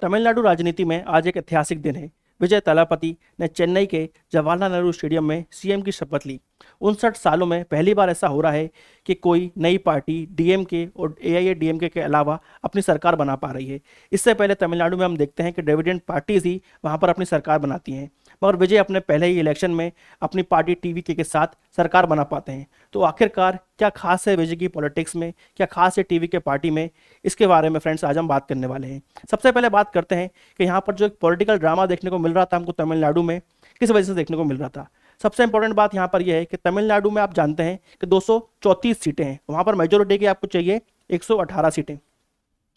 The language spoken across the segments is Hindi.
तमिलनाडु राजनीति में आज एक ऐतिहासिक दिन है। विजय तलापति ने चेन्नई के जवाहरलाल नेहरू स्टेडियम में सीएम की शपथ ली। 59 सालों में पहली बार ऐसा हो रहा है कि कोई नई पार्टी डीएमके और एआईएडीएमके के अलावा अपनी सरकार बना पा रही है। इससे पहले तमिलनाडु में हम देखते हैं कि डिविडेंड पार्टीज ही वहां पर अपनी सरकार बनाती हैं, मगर विजय अपने पहले ही इलेक्शन में अपनी पार्टी टीवीके के साथ सरकार बना पाते हैं। तो आखिरकार क्या खास है विजय की पॉलिटिक्स में, क्या खास है टीवीके पार्टी में, इसके बारे में फ्रेंड्स आज हम बात करने वाले हैं। सबसे पहले बात करते हैं कि यहाँ पर जो एक पॉलिटिकल ड्रामा देखने को मिल रहा था हमको तमिलनाडु में, किस वजह से देखने को मिल रहा था। सबसे इंपॉर्टेंट बात यहाँ पर यह है कि तमिलनाडु में आप जानते हैं कि 234 सीटें हैं, वहाँ पर मेजोरिटी की आपको चाहिए 118 सीटें,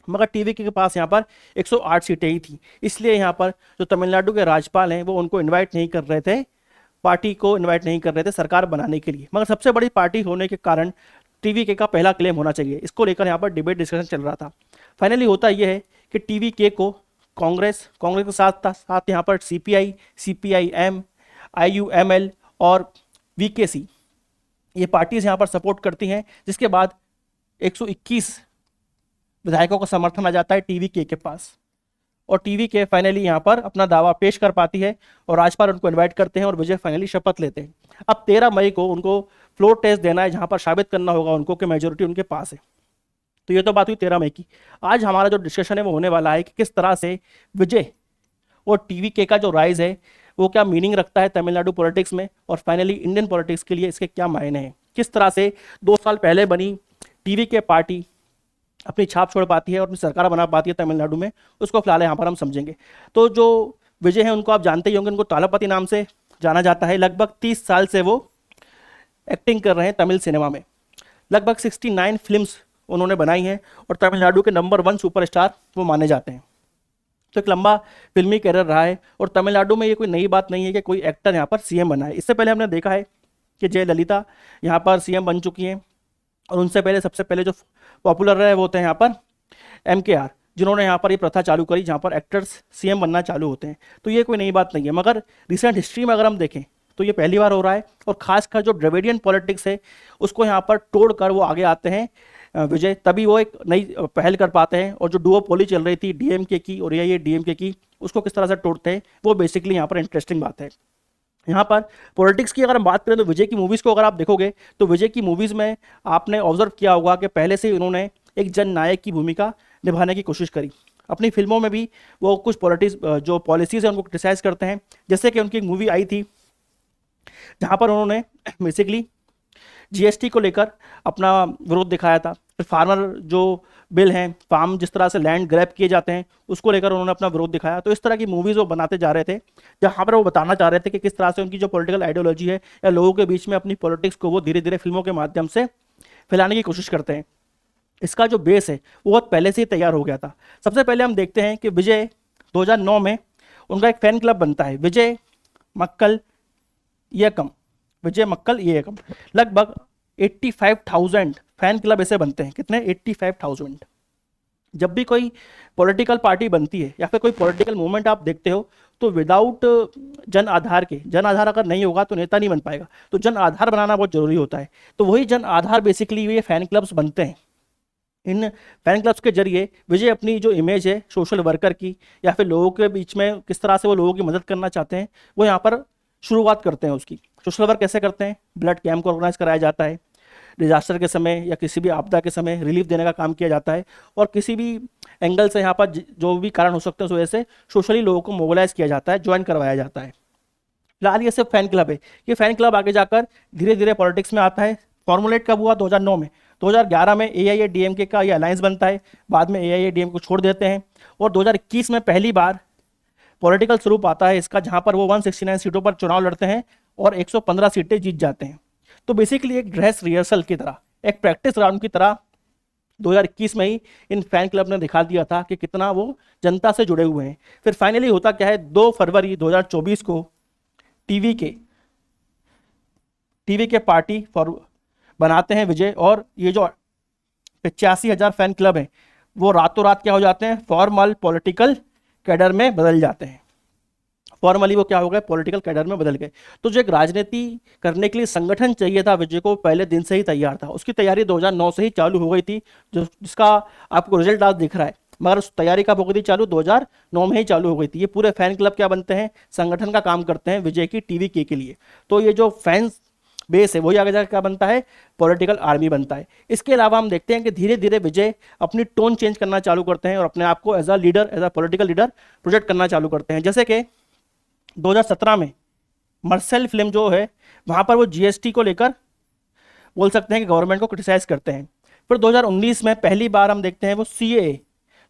मगर टीवीके के पास यहाँ पर 108 सीटें ही थी। इसलिए यहाँ पर जो तमिलनाडु के राज्यपाल हैं वो उनको इनवाइट नहीं कर रहे थे, पार्टी को इनवाइट नहीं कर रहे थे सरकार बनाने के लिए। मगर सबसे बड़ी पार्टी होने के कारण टीवीके का पहला क्लेम होना चाहिए, इसको लेकर यहाँ पर डिबेट डिस्कशन चल रहा था। फाइनली होता यह है कि टीवीके को कांग्रेस के साथ यहाँ पर सीपीआई, सीपीआईएम, आईयूएमएल और वीकेसी ये पार्टीज यहाँ पर सपोर्ट करती हैं, जिसके बाद 121 विधायकों का समर्थन आ जाता है टीवीके के पास, और टीवीके फाइनली यहाँ पर अपना दावा पेश कर पाती है और राज्यपाल उनको इनवाइट करते हैं और विजय फाइनली शपथ लेते हैं। अब 13 मई को उनको फ्लोर टेस्ट देना है, जहाँ पर साबित करना होगा उनको कि मेजोरिटी उनके पास है। तो ये तो बात हुई 13 मई की। आज हमारा जो डिस्कशन है वो होने वाला है कि किस तरह से विजय और टीवीके का जो राइज है वो क्या मीनिंग रखता है तमिलनाडु पॉलिटिक्स में, और फाइनली इंडियन पॉलिटिक्स के लिए इसके क्या मायने हैं। किस तरह से 2 साल पहले बनी टीवीके पार्टी अपनी छाप छोड़ पाती है और अपनी सरकार बना पाती है तमिलनाडु में, उसको फिलहाल यहाँ पर हम समझेंगे। तो जो विजय हैं उनको आप जानते ही होंगे, उनको तालापति नाम से जाना जाता है। लगभग 30 साल से वो एक्टिंग कर रहे हैं तमिल सिनेमा में। लगभग 69 फिल्म्स उन्होंने बनाई हैं और तमिलनाडु के नंबर 1 सुपरस्टार वो माने जाते हैं। तो एक लंबा फिल्मी कैरियर रहा है और तमिलनाडु में ये कोई नई बात नहीं है कि कोई एक्टर यहाँ पर सीएम बना है। इससे पहले हमने देखा है कि जयललिता यहाँ पर सीएम बन चुकी हैं, और उनसे पहले सबसे पहले जो पॉपुलर रहे वो थे यहाँ पर एमकेआर, जिन्होंने यहाँ पर ये प्रथा चालू करी जहाँ पर एक्टर्स सीएम बनना चालू होते हैं। तो ये कोई नई बात नहीं है, मगर रिसेंट हिस्ट्री में अगर हम देखें तो ये पहली बार हो रहा है, और खासकर जो द्रविडियन पॉलिटिक्स है उसको यहाँ पर तोड़कर वो आगे आते हैं विजय, तभी वो एक नई पहल कर पाते हैं। और जो डुओपोली चल रही थी डीएमके की और एआईएडीएमके की, उसको किस तरह से तोड़ते हैं वो बेसिकली यहाँ पर इंटरेस्टिंग बात है। यहाँ पर पॉलिटिक्स की अगर हम बात करें तो विजय की मूवीज़ को अगर आप देखोगे तो विजय की मूवीज़ में आपने ऑब्जर्व किया होगा कि पहले से ही उन्होंने एक जननायक की भूमिका निभाने की कोशिश करी। अपनी फिल्मों में भी वो कुछ जो पॉलिसीज़ हैं उनको क्रिटिसाइज करते हैं। जैसे कि उनकी एक मूवी आई थी जहाँ पर उन्होंने बेसिकली जीएसटी को लेकर अपना विरोध दिखाया था। फिर फार्मर जो बिल हैं, फार्म जिस तरह से लैंड ग्रैब किए जाते हैं उसको लेकर उन्होंने अपना विरोध दिखाया। तो इस तरह की मूवीज़ वो बनाते जा रहे थे जहाँ पर वो बताना चाह रहे थे कि किस तरह से उनकी जो पॉलिटिकल आइडियोलॉजी है या लोगों के बीच में अपनी पॉलिटिक्स को वो धीरे धीरे फिल्मों के माध्यम से फैलाने की कोशिश करते हैं। इसका जो बेस है वो बहुत पहले से ही तैयार हो गया था। सबसे पहले हम देखते हैं कि विजय 2009 में उनका एक फैन क्लब बनता है, विजय मक्कल इयकम। लगभग 85,000 फैन क्लब ऐसे बनते हैं। कितने? 85,000। जब भी कोई पॉलिटिकल पार्टी बनती है या फिर कोई पॉलिटिकल मूवमेंट आप देखते हो तो विदाउट जन आधार अगर नहीं होगा तो नेता नहीं बन पाएगा। तो जन आधार बनाना बहुत जरूरी होता है। तो वही जन आधार बेसिकली ये फैन क्लब्स बनते हैं। इन फैन क्लब्स के जरिए विजय अपनी जो इमेज है सोशल वर्कर की या फिर लोगों के बीच में किस तरह से वो लोगों की मदद करना चाहते हैं वो यहाँ पर शुरुआत करते हैं उसकी। सोशल वर्क कैसे करते हैं? ब्लड कैंप को ऑर्गेनाइज कराया जाता है, डिजास्टर के समय या किसी भी आपदा के समय रिलीफ देने का काम किया जाता है, और किसी भी एंगल से यहाँ पर जो भी कारण हो सकते हैं उस वजह से सोशली लोगों को मोबिलाइज किया जाता है, ज्वाइन करवाया जाता है। फिलहाल ये सिर्फ फैन क्लब है। ये फैन क्लब आगे जाकर धीरे धीरे पॉलिटिक्स में आता है। फॉर्मुलेट कब हुआ? 2009 में। 2011 में एआईएडीएमके का ये अलायंस बनता है, बाद में एआईएडीएमके को छोड़ देते हैं, और 2021 में पहली बार पॉलिटिकल स्वरूप आता है इसका, जहां पर वो 169 सीटों पर चुनाव लड़ते हैं और 115 सीटें जीत जाते हैं। तो बेसिकली एक ड्रेस रिहर्सल की तरह, एक प्रैक्टिस राउंड की तरह 2021 में ही इन फैन क्लब ने दिखा दिया था कि कितना वो जनता से जुड़े हुए हैं। फिर फाइनली होता क्या है, 2 फरवरी 2024 को टीवीके पार्टी बनाते हैं विजय, और ये जो 85,000 फैन क्लब हैं वो रातों रात क्या हो जाते हैं? फॉर्मल पॉलिटिकल कैडर में बदल जाते हैं। फॉर्मली वो क्या हो गए? पॉलिटिकल कैडर में बदल गए। तो जो एक राजनीति करने के लिए संगठन चाहिए था विजय को, पहले दिन से ही तैयार था। उसकी तैयारी 2009 से ही चालू हो गई थी, जिसका आपको रिजल्ट आज दिख रहा है। मगर उस तैयारी कब हो गई थी चालू, 2009 में ही चालू हो गई थी। ये पूरे फैन क्लब क्या बनते हैं, संगठन का काम करते हैं विजय की टीवी के लिए। तो ये जो फैंस बेस है वही आगे जाकर क्या बनता है, पॉलिटिकल आर्मी बनता है। इसके अलावा हम देखते हैं कि धीरे धीरे विजय अपनी टोन चेंज करना चालू करते हैं और अपने आप को as a leader, as a political leader project करना चालू करते हैं। जैसे कि 2017 में मर्सेल फिल्म जो है वहाँ पर वो जीएसटी को लेकर बोल सकते हैं कि गवर्नमेंट को क्रिटिसाइज करते हैं। फिर 2019 में पहली बार हम देखते हैं वो सीएए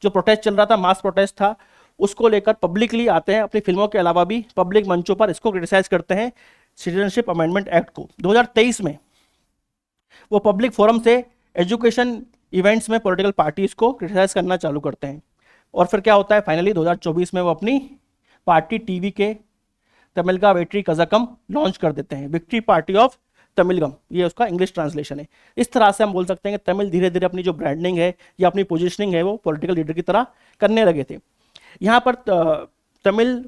जो प्रोटेस्ट चल रहा था, मास प्रोटेस्ट था, उसको लेकर पब्लिकली आते हैं, अपनी फिल्मों के अलावा भी पब्लिक मंचों पर इसको क्रिटिसाइज करते हैं, सिटीजनशिप अमेंडमेंट एक्ट को। 2023 में वो पब्लिक फोरम से एजुकेशन इवेंट्स में पॉलिटिकल पार्टीज को क्रिटिसाइज करना चालू करते हैं। और फिर क्या होता है, फाइनली 2024 में वो अपनी पार्टी टीवी के तमिलगा वेट्री कज़कम लॉन्च कर देते हैं, विक्ट्री पार्टी ऑफ तमिलगम, ये उसका इंग्लिश ट्रांसलेशन है। इस तरह से हम बोल सकते हैं कि तमिल धीरे धीरे अपनी जो ब्रांडिंग है या अपनी पोजीशनिंग है वो पॉलिटिकल लीडर की तरह करने लगे थे। यहाँ पर तमिल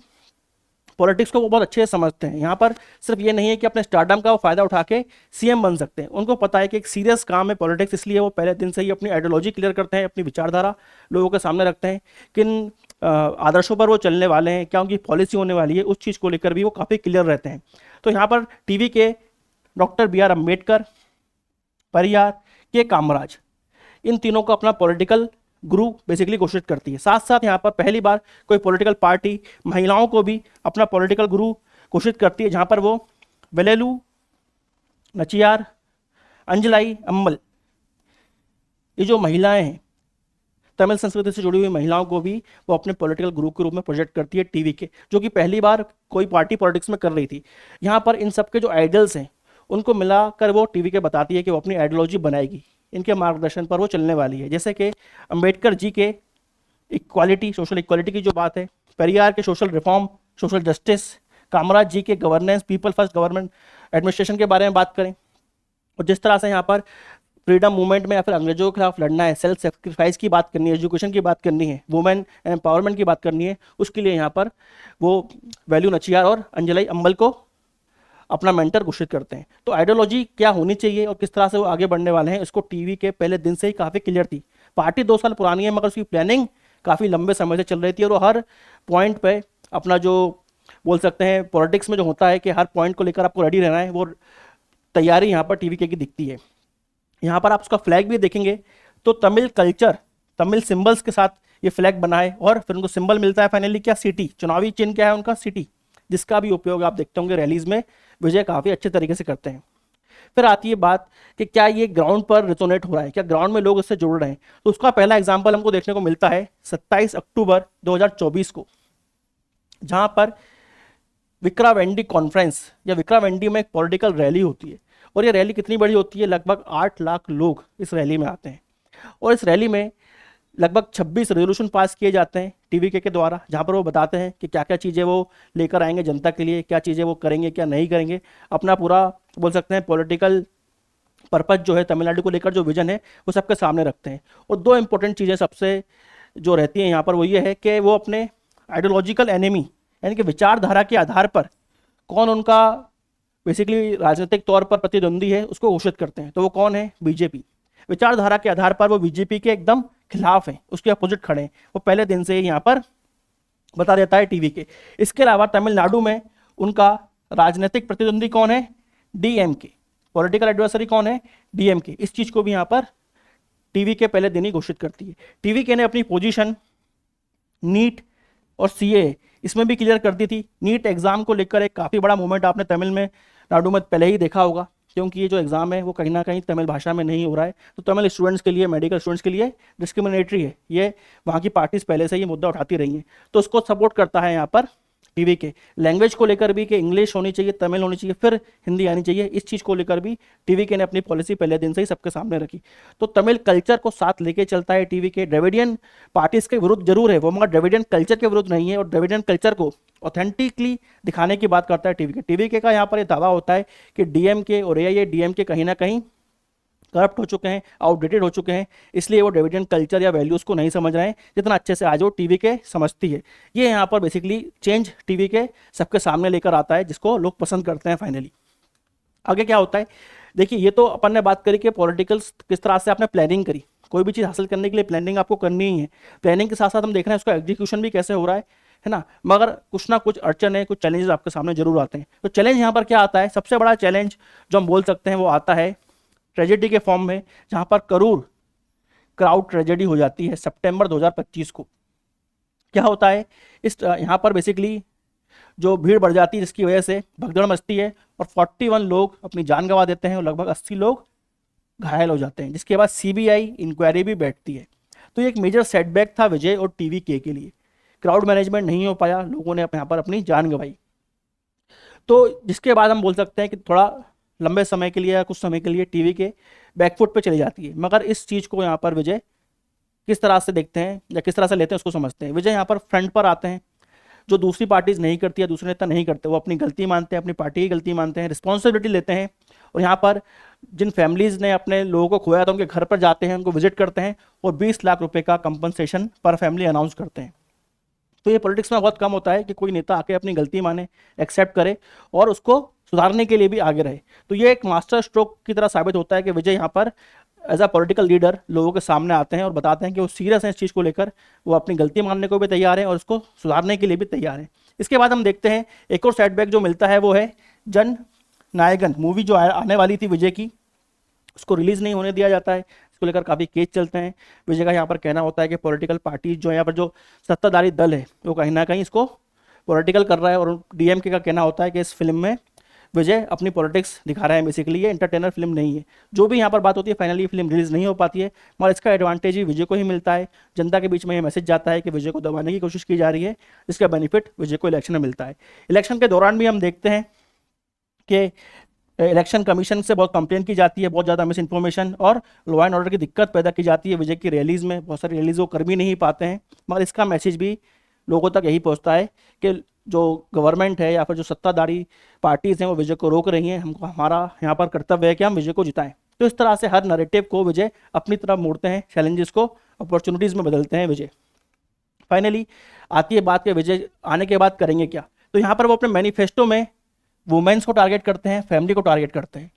पॉलिटिक्स को वो बहुत अच्छे से समझते हैं। यहाँ पर सिर्फ ये नहीं है कि अपने स्टारडम का वो फायदा उठा के सीएम बन सकते हैं, उनको पता है कि एक सीरियस काम है पॉलिटिक्स, इसलिए वो पहले दिन से ही अपनी आइडियोलॉजी क्लियर करते हैं, अपनी विचारधारा लोगों के सामने रखते हैं, किन आदर्शों पर वो चलने वाले हैं, क्या उनकी पॉलिसी होने वाली है, उस चीज़ को लेकर भी वो काफ़ी क्लियर रहते हैं। तो यहाँ पर टीवी के डॉक्टर BR अम्बेडकर, परियार, के कामराज, इन तीनों को अपना पॉलिटिकल गुरु बेसिकली घोषित करती है। साथ साथ यहाँ पर पहली बार कोई पॉलिटिकल पार्टी महिलाओं को भी अपना पॉलिटिकल गुरु घोषित करती है, जहाँ पर वो वेलेलू नचियार, अंजलाई अम्मल, ये जो महिलाएं हैं तमिल संस्कृति से जुड़ी हुई महिलाओं को भी वो अपने पॉलिटिकल गुरु के रूप में प्रोजेक्ट करती है टीवी के, जो कि पहली बार कोई पार्टी पॉलिटिक्स में कर रही थी। यहाँ पर इन सब के जो आइडल्स हैं उनको मिलाकर वो टीवी के बताती है कि वो अपनी आइडियोलॉजी बनाएगी, इनके मार्गदर्शन पर वो चलने वाली है। जैसे कि अंबेडकर जी के इक्वालिटी, सोशल इक्वालिटी की जो बात है, पेरियार के social reform, social justice, Kamaraj ji के governance, people first government administration के बारे में बात करें, और जिस तरह से यहाँ पर फ्रीडम मूवमेंट में या फिर अंग्रेजों के खिलाफ लड़ना है, सेल्फ सेक्रीफाइस की बात करनी है, एजुकेशन की बात करनी है, वुमेन एम्पावरमेंट की बात करनी है, उसके लिए यहाँ पर वो वैल्यू नचियार और अंजलई अम्बल को अपना मेंटर घोषित करते हैं। तो आइडियोलॉजी क्या होनी चाहिए और किस तरह से वो आगे बढ़ने वाले हैं, इसको टीवी के पहले दिन से ही काफ़ी क्लियर थी। पार्टी 2 साल पुरानी है, मगर उसकी प्लानिंग काफ़ी लंबे समय से चल रही थी, और वो हर पॉइंट पे अपना जो बोल सकते हैं पॉलिटिक्स में जो होता है कि हर पॉइंट को लेकर आपको रेडी रहना है, वो तैयारी यहाँ पर टीवी के की दिखती है। यहाँ पर आप उसका फ्लैग भी देखेंगे तो तमिल कल्चर, तमिल सिंबल्स के साथ ये फ्लैग बना है, और फिर उनको सिंबल मिलता है फाइनली क्या, सिटी, चुनावी चिन्ह क्या है उनका, सिटी, जिसका भी उपयोग आप देखते होंगे रैलीज में विजय काफ़ी अच्छे तरीके से करते हैं। फिर आती है बात कि क्या ये ग्राउंड पर रिजोनेट हो रहा है, क्या ग्राउंड में लोग इससे जुड़ रहे हैं। तो उसका पहला एग्जाम्पल हमको देखने को मिलता है 27 अक्टूबर 2024 को, जहां पर विक्रावेंडी कॉन्फ्रेंस या विक्रावेंडी में एक पॉलिटिकल रैली होती है, और ये रैली कितनी बड़ी होती है, लगभग 8 लाख लोग इस रैली में आते हैं, और इस रैली में लगभग 26 रेजोल्यूशन पास किए जाते हैं टीवी के द्वारा, जहाँ पर वो बताते हैं कि क्या क्या चीज़ें वो लेकर आएंगे जनता के लिए, क्या चीज़ें वो करेंगे, क्या नहीं करेंगे, अपना पूरा बोल सकते हैं पॉलिटिकल पर्पज जो है तमिलनाडु को लेकर जो विजन है वो सबके सामने रखते हैं। और 2 इंपॉर्टेंट चीज़ें सबसे जो रहती हैं यहाँ पर वो ये है कि वो अपने आइडियोलॉजिकल एनिमी यानी कि विचारधारा के आधार पर कौन उनका बेसिकली राजनीतिक तौर पर प्रतिद्वंदी है उसको घोषित करते हैं। तो वो कौन है, बीजेपी। विचारधारा के आधार पर वो बीजेपी के एकदम खिलाफ हैं, उसके अपोजिट खड़े हैं, वो पहले दिन से ही यहाँ पर बता देता है टीवी के। इसके अलावा तमिलनाडु में उनका राजनीतिक प्रतिद्वंदी कौन है, डीएमके, पॉलिटिकल एडवर्सरी कौन है, डीएमके। इस चीज़ को भी यहाँ पर टीवी के पहले दिन ही घोषित करती है। टीवी के ने अपनी पोजीशन नीट और सीए इसमें भी क्लियर कर दी थी। नीट एग्जाम को लेकर एक काफ़ी बड़ा मूवमेंट आपने तमिल में नाडु में पहले ही देखा होगा, क्योंकि ये जो एग्ज़ाम है वो कहीं ना कहीं तमिल भाषा में नहीं हो रहा है, तो तमिल स्टूडेंट्स के लिए, मेडिकल स्टूडेंट्स के लिए डिस्क्रिमिनेटरी है। ये वहाँ की पार्टीज पहले से ये मुद्दा उठाती रही हैं, तो उसको सपोर्ट करता है यहाँ पर टीवी के। लैंग्वेज को लेकर भी कि इंग्लिश होनी चाहिए, तमिल होनी चाहिए, फिर हिंदी आनी चाहिए, इस चीज़ को लेकर भी टीवी के ने अपनी पॉलिसी पहले दिन से ही सबके सामने रखी। तो तमिल कल्चर को साथ लेके चलता है टीवी के। द्रविडियन पार्टीज के विरुद्ध जरूर है वो, मगर द्रविडियन कल्चर के विरुद्ध नहीं है, और द्रविडियन कल्चर को ऑथेंटिकली दिखाने की बात करता है टीवी के। टीवी के का यहाँ पर ये दावा होता है कि डीएमके और ये डीएमके कहीं ना कहीं करप्ट हो चुके हैं, आउटडेटेड हो चुके हैं, इसलिए वो डिविडेंड कल्चर या वैल्यूज़ को नहीं समझ रहे हैं जितना अच्छे से आज वो टीवी के समझती है। ये यहाँ पर बेसिकली चेंज टीवी के सबके सामने लेकर आता है, जिसको लोग पसंद करते हैं फाइनली। आगे क्या होता है देखिए, ये तो अपन ने बात करी कि पॉलिटिकल्स किस तरह से आपने प्लानिंग करी कोई भी चीज़ हासिल करने के लिए प्लानिंग आपको करनी ही है। प्लानिंग के साथ साथ हम देख रहे हैं उसका एग्जीक्यूशन भी कैसे हो रहा है ना। मगर कुछ ना कुछ अड़चन है, कुछ चैलेंजेस आपके सामने जरूर आते हैं। तो चैलेंज यहाँ पर क्या आता है, सबसे बड़ा चैलेंज जो हम बोल सकते हैं वो आता है ट्रेजेडी के फॉर्म में, जहाँ पर करूर क्राउड ट्रेजेडी हो जाती है सितंबर 2025 को। क्या होता है इस यहाँ पर बेसिकली जो भीड़ बढ़ जाती है जिसकी वजह से भगदड़ मचती है और 41 लोग अपनी जान गंवा देते हैं और लगभग 80 लोग घायल हो जाते हैं, जिसके बाद सीबीआई इंक्वायरी भी बैठती है। तो ये एक मेजर सेटबैक था विजय और टीवीके के लिए। क्राउड मैनेजमेंट नहीं हो पाया, लोगों ने यहाँ पर अपनी जान गंवाई। तो जिसके बाद हम बोल सकते हैं कि थोड़ा लंबे समय के लिए या कुछ समय के लिए टीवीके बैकफुट पे चली जाती है। मगर इस चीज़ को यहाँ पर विजय किस तरह से देखते हैं या किस तरह से लेते हैं उसको समझते हैं। विजय यहाँ पर फ्रंट पर आते हैं, जो दूसरी पार्टीज नहीं करती या दूसरे नेता नहीं करते वो अपनी गलती मानते हैं, अपनी पार्टी की गलती मानते हैं, रिस्पॉन्सिबिलिटी लेते हैं। और यहाँ पर जिन फैमिलीज ने अपने लोगों को खोया था उनके घर पर जाते हैं, उनको विजिट करते हैं और 20 लाख रुपए का कंपनसेशन पर फैमिली अनाउंस करते हैं। तो ये पॉलिटिक्स में बहुत कम होता है कि कोई नेता आके अपनी गलती माने, एक्सेप्ट करे और उसको सुधारने के लिए भी आगे रहे। तो ये एक मास्टर स्ट्रोक की तरह साबित होता है कि विजय यहाँ पर एज अ पॉलिटिकल लीडर लोगों के सामने आते हैं और बताते हैं कि वो सीरियस हैं इस चीज़ को लेकर, वो अपनी गलती मानने को भी तैयार हैं और उसको सुधारने के लिए भी तैयार हैं। इसके बाद हम देखते हैं एक और सेटबैक जो मिलता है वो है जन नायकन मूवी जो आने वाली थी विजय की, उसको रिलीज़ नहीं होने दिया जाता है। इसको लेकर काफ़ी केस चलते हैं। विजय का यहाँ पर कहना होता है कि पॉलिटिकल पार्टी जो यहाँ पर जो सत्ताधारी दल है वो कहीं ना कहीं इसको पॉलिटिकल कर रहा है। और डीएमके का कहना होता है कि इस फिल्म में विजय अपनी पॉलिटिक्स दिखा रहा है, बेसिकली ये एंटरटेनर फिल्म नहीं है। जो भी यहाँ पर बात होती है फाइनली फिल्म रिलीज नहीं हो पाती है, मगर इसका एडवांटेज ही विजय को ही मिलता है। जनता के बीच में ये मैसेज जाता है कि विजय को दबाने की कोशिश की जा रही है, जिसका बेनिफिट विजय को इलेक्शन में मिलता है। इलेक्शन के दौरान भी हम देखते हैं कि इलेक्शन कमीशन से बहुत कंप्लेन की जाती है, बहुत ज़्यादा मिस इन्फॉर्मेशन और लॉ एंड ऑर्डर की दिक्कत पैदा की जाती है विजय की रैलीज़ में। बहुत सारी रैलीज़ वो कर भी नहीं पाते हैं, मगर इसका मैसेज भी लोगों तक यही पहुंचता है कि जो गवर्नमेंट है या फिर जो सत्ताधारी पार्टीज़ हैं वो विजय को रोक रही हैं। हमको हमारा यहाँ पर कर्तव्य है कि हम विजय को जिताएं। तो इस तरह से हर नैरेटिव को विजय अपनी तरफ मोड़ते हैं, चैलेंजेस को अपॉर्चुनिटीज़ में बदलते हैं विजय। फाइनली आती है बात कि विजय आने के बाद करेंगे क्या। तो यहाँ पर वो अपने मैनिफेस्टो में वुमेन्स को टारगेट करते हैं, फैमिली को टारगेट करते हैं।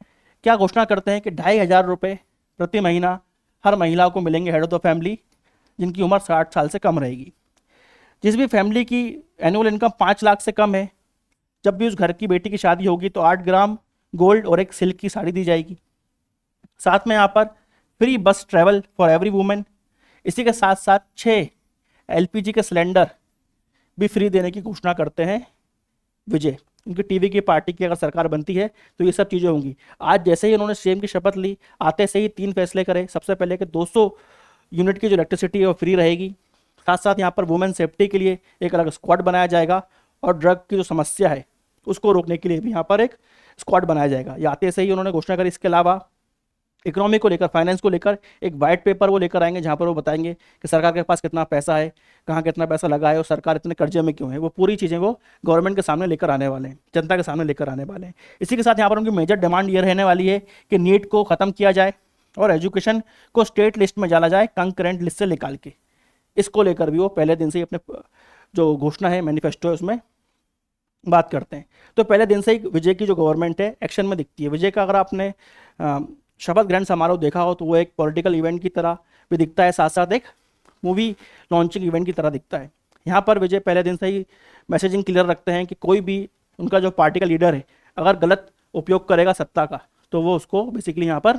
क्या घोषणा करते हैं कि 2,500 रुपये प्रति महीना हर महिला को मिलेंगे हेड ऑफ द फैमिली जिनकी उम्र 60 साल से कम रहेगी। जिस भी फैमिली की एनुअल इनकम 5 लाख से कम है, जब भी उस घर की बेटी की शादी होगी तो 8 ग्राम गोल्ड और एक सिल्क की साड़ी दी जाएगी। साथ में यहाँ पर फ्री बस ट्रैवल फॉर एवरी वुमेन। इसी के साथ साथ 6 एलपीजी के सिलेंडर भी फ्री देने की घोषणा करते हैं विजय। उनकी टीवी की पार्टी की अगर सरकार बनती है तो ये सब चीज़ें होंगी। आज जैसे ही उन्होंने सीएम की शपथ ली, आते से ही 3 फैसले करे। सबसे पहले कि 200 यूनिट की जो इलेक्ट्रिसिटी है वो फ्री रहेगी। साथ साथ यहाँ पर वुमेन सेफ्टी के लिए एक अलग स्क्वाड बनाया जाएगा और ड्रग की जो समस्या है उसको रोकने के लिए भी यहाँ पर एक स्क्वाड बनाया जाएगा। ये आते से ही उन्होंने घोषणा करी। इसके अलावा इकोनॉमी को लेकर, फाइनेंस को लेकर एक वाइट पेपर वो लेकर आएंगे जहाँ पर वो बताएंगे कि सरकार के पास कितना पैसा है, कहाँ कितना पैसा लगा है और सरकार इतने कर्जे में क्यों है। वो पूरी चीज़ें वो गवर्नमेंट के सामने लेकर आने वाले हैं, जनता के सामने लेकर आने वाले हैं। इसी के साथ यहाँ पर उनकी मेजर डिमांड ये रहने वाली है कि नीट को ख़त्म किया जाए और एजुकेशन को स्टेट लिस्ट में डाला जाए, कंकरेंट लिस्ट से निकाल के। इसको लेकर भी वो पहले दिन से ही अपने जो घोषणा है, मैनिफेस्टो है, उसमें बात करते हैं। तो पहले दिन से ही विजय की जो गवर्नमेंट है एक्शन में दिखती है। विजय का अगर आपने शपथ ग्रहण समारोह देखा हो तो वो एक पॉलिटिकल इवेंट की तरह भी दिखता है, साथ साथ एक मूवी लॉन्चिंग इवेंट की तरह दिखता है। यहाँ पर विजय पहले दिन से ही मैसेजिंग क्लियर रखते हैं कि कोई भी उनका जो पार्टी का लीडर है अगर गलत उपयोग करेगा सत्ता का तो वो उसको बेसिकली यहाँ पर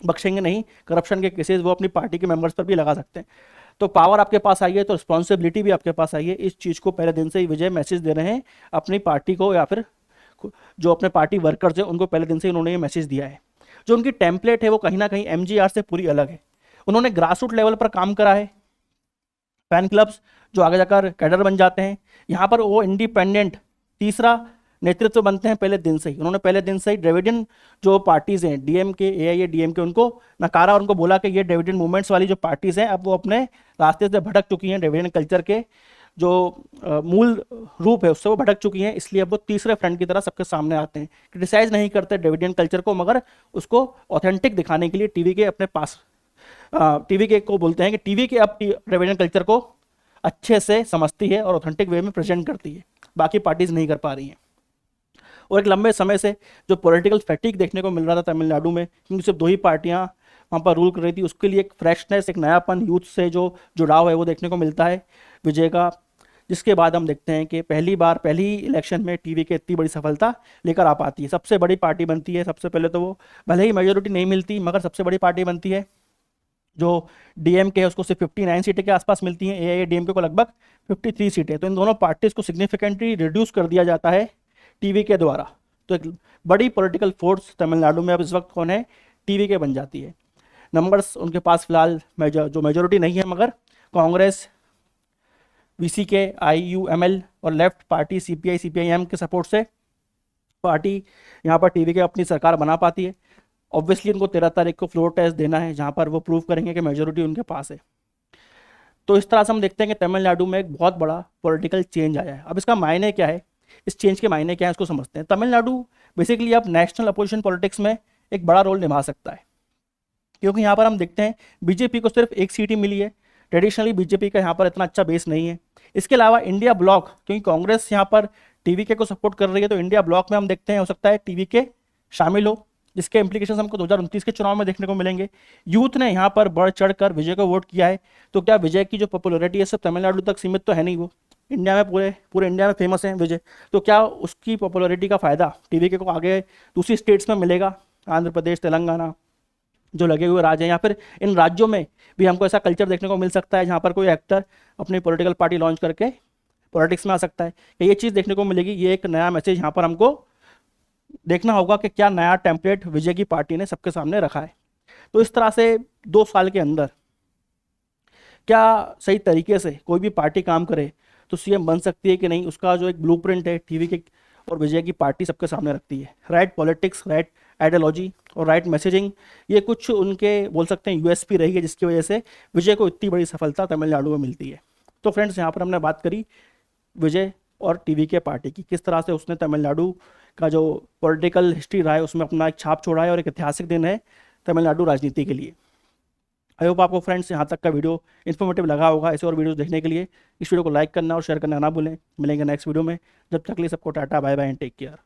बख्शेंगे नहीं। करप्शन के केसेस वो अपनी पार्टी के मेंबर्स पर भी लगा सकते हैं। तो पावर आपके पास आई है तो रिस्पॉन्सिबिलिटी भी आपके पास आई है। इस चीज़ को पहले दिन से ही विजय मैसेज दे रहे हैं अपनी पार्टी को, या फिर जो अपने पार्टी वर्कर्स हैं उनको पहले दिन से उन्होंने ये मैसेज दिया है। जो उनकी टेम्पलेट है वो कहीं ना कहीं एमजीआर से पूरी अलग है। उन्होंने ग्रासरूट लेवल पर काम करा है, फैन क्लब्स जो आगे जाकर कैडर बन जाते हैं। यहाँ पर वो इंडिपेंडेंट तीसरा नेतृत्व बनते हैं पहले दिन से ही। उन्होंने पहले दिन से ही द्रविडियन जो पार्टीज़ हैं, डीएमके, एआईए डीएमके, उनको नकारा और उनको बोला कि ये द्रविडियन मूवमेंट्स वाली जो पार्टीज़ हैं अब वो अपने रास्ते से भटक चुकी हैं, द्रविडियन कल्चर के जो मूल रूप है उससे वो भटक चुकी हैं। इसलिए अब वो तीसरे फ्रंट की तरह सबके सामने आते हैं। क्रिटिसाइज नहीं करते द्रविडियन कल्चर को, मगर उसको ऑथेंटिक दिखाने के लिए टीवी के अपने पास टीवी के को बोलते हैं कि टीवी के अब द्रविडियन कल्चर को अच्छे से समझती है और ऑथेंटिक वे में प्रेजेंट करती है, बाकी पार्टीज नहीं कर पा रही हैं। और एक लंबे समय से जो पॉलिटिकल फैटिक देखने को मिल रहा था तमिलनाडु में, क्योंकि सिर्फ 2 ही पार्टियां वहाँ पर रूल कर रही थी, उसके लिए एक फ्रेशनेस, एक नयापन, यूथ से जो जुड़ाव है वो देखने को मिलता है विजय का। जिसके बाद हम देखते हैं कि पहली बार पहली इलेक्शन में टीवीके इतनी बड़ी सफलता लेकर आ पाती है, सबसे बड़ी पार्टी बनती है। सबसे पहले तो वो भले ही मेजोरिटी नहीं मिलती मगर सबसे बड़ी पार्टी बनती है। जो डीएमके है उसको सिर्फ 59 सीटें के आसपास मिलती हैं, एआईएडीएमके को लगभग 53 सीटें। तो इन दोनों पार्टीज को सिग्निफिकेंटली रिड्यूस कर दिया जाता है टीवीके द्वारा। तो एक बड़ी पॉलिटिकल फोर्स तमिलनाडु में अब इस वक्त कौन है, टीवीके बन जाती है। नंबर्स उनके पास फिलहाल जो मेजोरिटी नहीं है, मगर कांग्रेस, वीसीके, आईयूएमएल और लेफ्ट पार्टी सीपीआई सीपीआईएम के सपोर्ट से पार्टी यहाँ पर टीवीके अपनी सरकार बना पाती है। ऑब्वियसली उनको 13 तारीख को फ्लोर टेस्ट देना है जहाँ पर वो प्रूव करेंगे कि मेजोरिटी उनके पास है। तो इस तरह से हम देखते हैं कि तमिलनाडु में एक बहुत बड़ा पॉलिटिकल चेंज आया है। अब इसका मायने क्या है, इस चेंज के मायने क्या है, इसको समझते हैं। तमिलनाडु बेसिकली अब नेशनल अपोजिशन पॉलिटिक्स में एक बड़ा रोल निभा सकता है, क्योंकि यहाँ पर हम देखते हैं बीजेपी को सिर्फ एक सीट ही मिली है। ट्रेडिशनली बीजेपी का यहाँ पर इतना अच्छा बेस नहीं है। इसके अलावा इंडिया ब्लॉक, क्योंकि कांग्रेस यहाँ पर टीवीके को सपोर्ट कर रही है, तो इंडिया ब्लॉक में हम देखते हैं हो सकता है टीवीके शामिल हो, जिसके इंप्लीकेशंस हमको 2029 के चुनाव में देखने को मिलेंगे। यूथ ने यहाँ पर बढ़ चढ़ कर विजय को वोट किया है। तो क्या विजय की जो पॉपुलैरिटी है सिर्फ तमिलनाडु तक सीमित तो है नहीं, वो इंडिया में पूरे इंडिया में फेमस है विजय। तो क्या उसकी पॉपुलैरिटी का फायदा टीवीके को आगे दूसरी स्टेट्स में मिलेगा, आंध्र प्रदेश, तेलंगाना जो लगे हुए राज्य हैं, या फिर इन राज्यों में भी हमको ऐसा कल्चर देखने को मिल सकता है जहाँ पर कोई एक्टर अपनी पॉलिटिकल पार्टी लॉन्च करके पॉलिटिक्स में आ सकता है। ये चीज़ देखने को मिलेगी। ये एक नया मैसेज यहाँ पर हमको देखना होगा कि क्या नया टेम्पलेट विजय की पार्टी ने सबके सामने रखा है। तो इस तरह से 2 साल के अंदर क्या सही तरीके से कोई भी पार्टी काम करे तो सीएम बन सकती है कि नहीं, उसका जो एक ब्लूप्रिंट है टीवीके और विजय की पार्टी सबके सामने रखती है। राइट पॉलिटिक्स, राइट आइडियोलॉजी और राइट मैसेजिंग, ये कुछ उनके बोल सकते हैं यूएसपी रही है, जिसकी वजह से विजय को इतनी बड़ी सफलता तमिलनाडु में मिलती है। तो फ्रेंड्स, यहाँ पर हमने बात करी विजय और टीवीके पार्टी की, किस तरह से उसने तमिलनाडु का जो पॉलिटिकल हिस्ट्री रहा है उसमें अपना एक छाप छोड़ा है और एक ऐतिहासिक दिन है तमिलनाडु राजनीति के लिए। आई होप आपको फ्रेंड्स यहाँ तक का वीडियो इन्फॉर्मेटिव लगा होगा। ऐसे और वीडियोस देखने के लिए इस वीडियो को लाइक करना और शेयर करना ना भूलें। मिलेंगे नेक्स्ट वीडियो में, जब तक के लिए सबको टाटा, bye bye and take care.